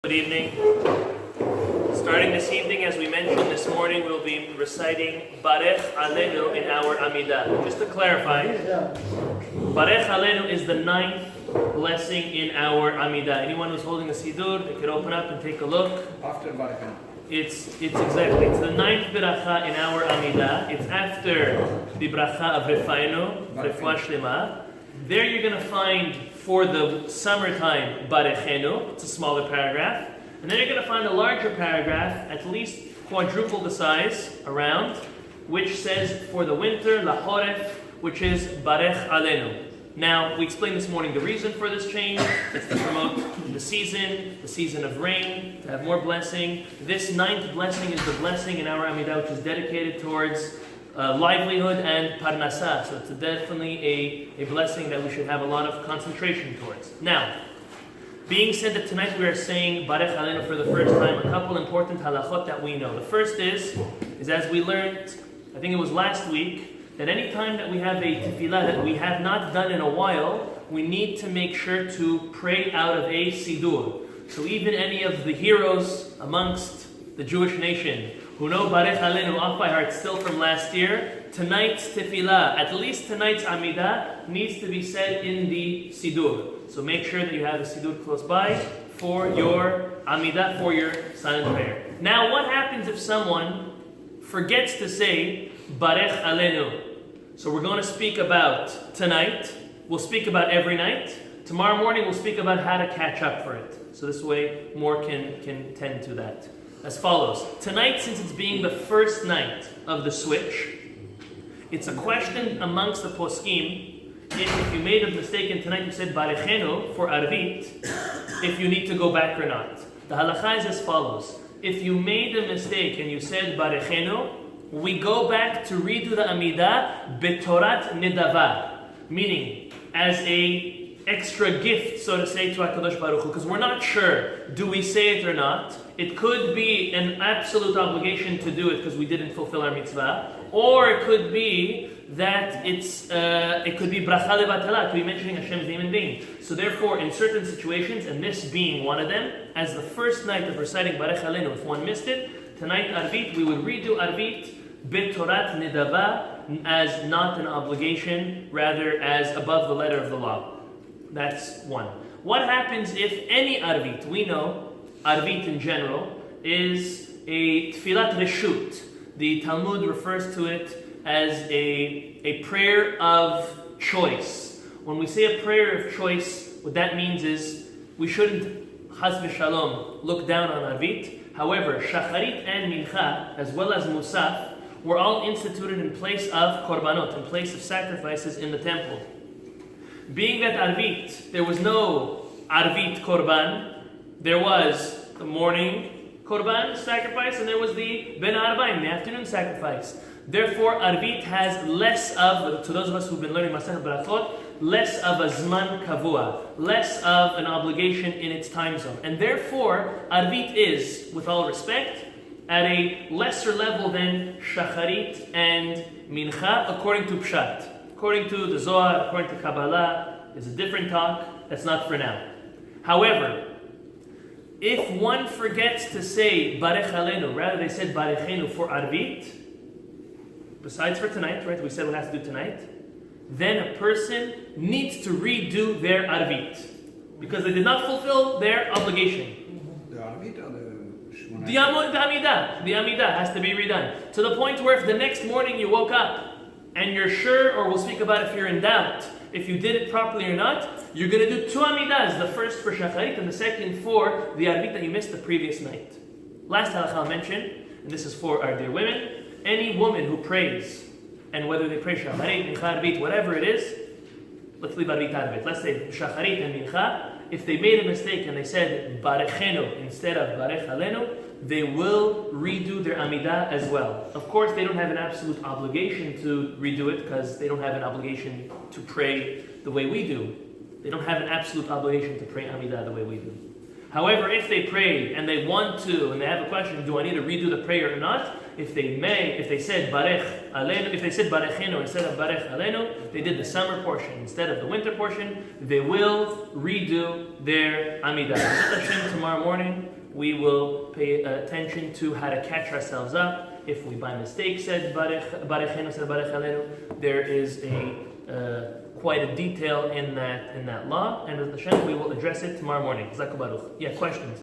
Good evening. Starting this evening, as we mentioned this morning, we'll be reciting Barech, Alenu in our Amida. Just to clarify, Barech Alenu is the 9th blessing in our Amida. Anyone who's holding a Siddur, they could open up and take a look. After Barech. It's the 9th bracha in our Amida. It's after the bracha of Refainu, Refuah Shlema. There you're going to find, for the summertime, Barechenu. It's a smaller paragraph. And then you're going to find a larger paragraph, at least quadruple the size, around, which says for the winter, Lahoref, which is Barech Alenu. Now, we explained this morning the reason for this change. It's to promote the season of rain, to have more blessing. This 9th blessing is the blessing in our Amida, which is dedicated towards livelihood and parnasa. So it's definitely a blessing that we should have a lot of concentration towards. Now, being said that tonight we are saying Barech Alenu for the first time, a couple important halachot that we know. The first is as we learned, I think it was last week, that any time that we have a tefillah that we have not done in a while, we need to make sure to pray out of a siddur. So even any of the heroes amongst the Jewish nation who know Barech Alenu off by heart still from last year, tonight's tefillah, at least tonight's Amida, needs to be said in the siddur. So make sure that you have a siddur close by for your Amida, for your silent prayer. Now, what happens if someone forgets to say Barech Alenu? So we're going to speak about tonight. We'll speak about every night. Tomorrow morning we'll speak about how to catch up for it. So this way more can tend to that. As follows. Tonight, since it's being the first night of the switch, it's a question amongst the poskim. If you made a mistake and tonight you said Barechenu for Arvit, if you need to go back or not. The halacha is as follows. If you made a mistake and you said Barechenu, we go back to redo the Amida betorat nedava, meaning as a extra gift, so to say, to HaKadosh Baruch Hu, because we're not sure, do we say it or not? It could be an absolute obligation to do it because we didn't fulfill our mitzvah, or it could be that it could be bracha levatala, to be mentioning Hashem's name in vain. So therefore, in certain situations, and this being one of them, as the first night of reciting Barech Alenu, if one missed it, tonight Arvit, we would redo Arvit bitorat nedava as not an obligation, rather as above the letter of the law. That's one. What happens if any Arvit, we know Arvit in general, is a tfilat reshut. The Talmud refers to it as a prayer of choice. When we say a prayer of choice, what that means is we shouldn't, chas v'shalom, look down on Arvit. However, Shacharit and Mincha, as well as Musaf, were all instituted in place of korbanot, in place of sacrifices in the temple. Being that Arvit, there was no Arvit korban, there was the morning korban sacrifice, and there was the Ben Arbaim, the afternoon sacrifice. Therefore, Arvit has less of, to those of us who've been learning Masechet Berachot, less of a zman kavua, less of an obligation in its time zone. And therefore, Arvit is, with all respect, at a lesser level than Shacharit and Mincha, according to Pshat. According to the Zohar, according to Kabbalah, is a different talk. That's not for now. However, if one forgets to say Barech Alenu, rather they said Barechenu for Arvit, besides for tonight, right? We said we'll have to do tonight. Then a person needs to redo their Arvit because they did not fulfill their obligation. The Arvit or the Shmoneh? The Amida has to be redone. To the point where if the next morning you woke up and you're sure, or we'll speak about if you're in doubt, if you did it properly or not, you're going to do 2 Amidas, the first for Shacharit and the second for the Arvit that you missed the previous night. Last halacha I'll mention, and this is for our dear women, any woman who prays, and whether they pray Shacharit, Mincha, Arvit, whatever it is, let's leave Arvit out of it. Let's say Shacharit and Mincha, if they made a mistake and they said Barechenu instead of Barech Alenu, they will redo their Amida as well. Of course, they don't have an absolute obligation to redo it because they don't have an obligation to pray the way we do. They don't have an absolute obligation to pray Amida the way we do. However, if they prayed and they want to, and they have a question, do I need to redo the prayer or not? If they said Barech Alenu, if they said Barechenu instead of Barech Alenu, they did the summer portion instead of the winter portion, they will redo their Amida. Tomorrow morning, we will pay attention to how to catch ourselves up. If we by mistake said Barechenu said Barech Alenu, there is quite a detail in that law, and with Hashem we will address it tomorrow morning. Zaku Baruch. Yeah, questions?